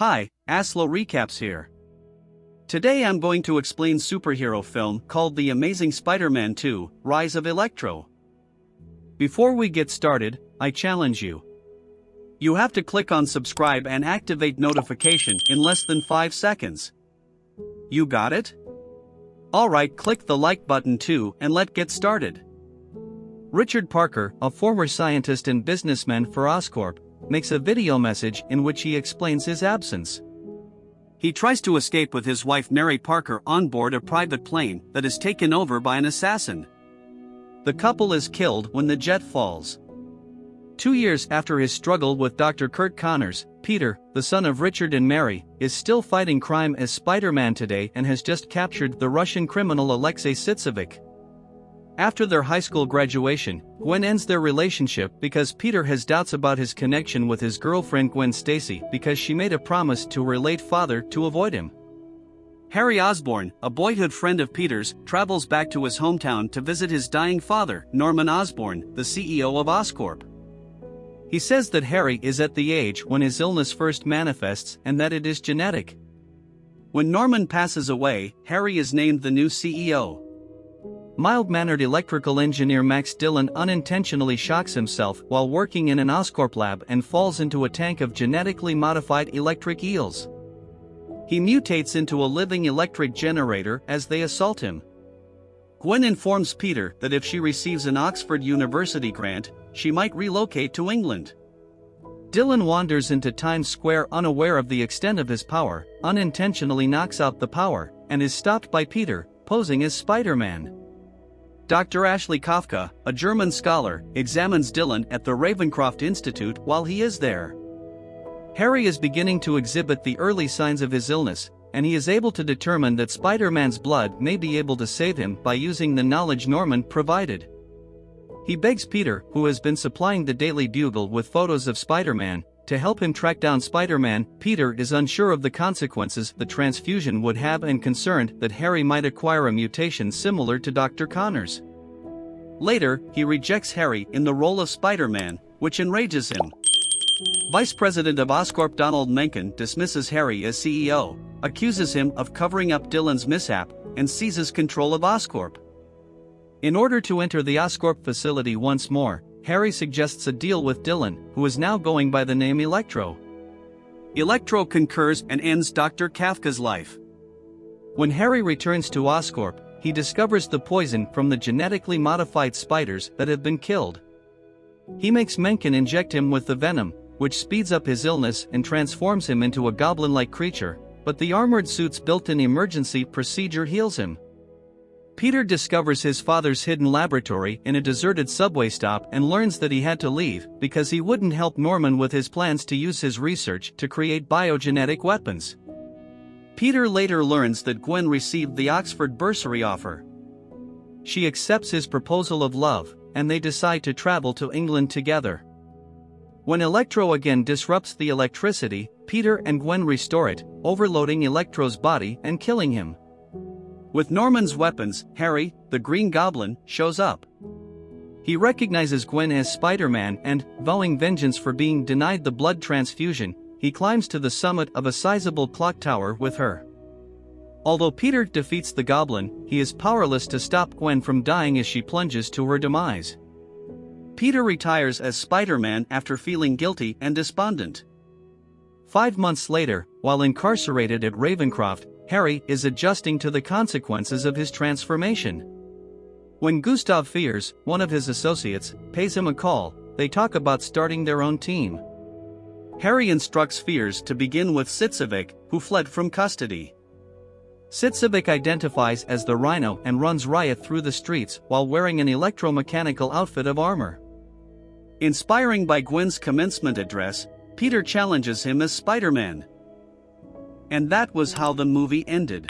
Hi, Aslo Recaps here. Today I'm going to explain superhero film called The Amazing Spider-Man 2: Rise of Electro. Before we get started, I challenge you. You have to click on subscribe and activate notification in less than 5 seconds. You got it? Alright, click the like button too and let's get started. Richard Parker, a former scientist and businessman for Oscorp, makes a video message in which he explains his absence. He tries to escape with his wife Mary Parker on board a private plane that is taken over by an assassin. The couple is killed when the jet falls. 2 years after his struggle with Dr. Kurt Connors, Peter, the son of Richard and Mary, is still fighting crime as Spider-Man today and has just captured the Russian criminal Alexei Sitsovic. After their high school graduation, Gwen ends their relationship because Peter has doubts about his connection with his girlfriend Gwen Stacy because she made a promise to her late father to avoid him. Harry Osborn, a boyhood friend of Peter's, travels back to his hometown to visit his dying father, Norman Osborn, the CEO of Oscorp. He says that Harry is at the age when his illness first manifests and that it is genetic. When Norman passes away, Harry is named the new CEO. Mild-mannered electrical engineer Max Dillon unintentionally shocks himself while working in an Oscorp lab and falls into a tank of genetically modified electric eels. He mutates into a living electric generator as they assault him. Gwen informs Peter that if she receives an Oxford University grant, she might relocate to England. Dillon wanders into Times Square unaware of the extent of his power, unintentionally knocks out the power, and is stopped by Peter, posing as Spider-Man. Dr. Ashley Kafka, a German scholar, examines Dillon at the Ravencroft Institute while he is there. Harry is beginning to exhibit the early signs of his illness, and he is able to determine that Spider-Man's blood may be able to save him by using the knowledge Norman provided. He begs Peter, who has been supplying the Daily Bugle with photos of Spider-Man, to help him track down Spider-Man. Peter is unsure of the consequences the transfusion would have and concerned that Harry might acquire a mutation similar to Dr. Connors. Later, he rejects Harry in the role of Spider-Man, which enrages him. Vice President of Oscorp Donald Mencken dismisses Harry as CEO, accuses him of covering up Dillon's mishap, and seizes control of Oscorp. In order to enter the Oscorp facility once more, Harry suggests a deal with Dillon, who is now going by the name Electro. Electro concurs and ends Dr. Kafka's life. When Harry returns to Oscorp, he discovers the poison from the genetically modified spiders that have been killed. He makes Mencken inject him with the venom, which speeds up his illness and transforms him into a goblin-like creature, but the armored suit's built-in emergency procedure heals him. Peter discovers his father's hidden laboratory in a deserted subway stop and learns that he had to leave because he wouldn't help Norman with his plans to use his research to create biogenetic weapons. Peter later learns that Gwen received the Oxford bursary offer. She accepts his proposal of love, and they decide to travel to England together. When Electro again disrupts the electricity, Peter and Gwen restore it, overloading Electro's body and killing him. With Norman's weapons, Harry, the Green Goblin, shows up. He recognizes Gwen as Spider-Man and, vowing vengeance for being denied the blood transfusion, he climbs to the summit of a sizable clock tower with her. Although Peter defeats the Goblin, he is powerless to stop Gwen from dying as she plunges to her demise. Peter retires as Spider-Man after feeling guilty and despondent. 5 months later, while incarcerated at Ravencroft, Harry is adjusting to the consequences of his transformation. When Gustav Fiers, one of his associates, pays him a call, they talk about starting their own team. Harry instructs Fiers to begin with Sitsovic, who fled from custody. Sitsovic identifies as the Rhino and runs riot through the streets while wearing an electromechanical outfit of armor. Inspiring by Gwen's commencement address, Peter challenges him as Spider-Man. And that was how the movie ended.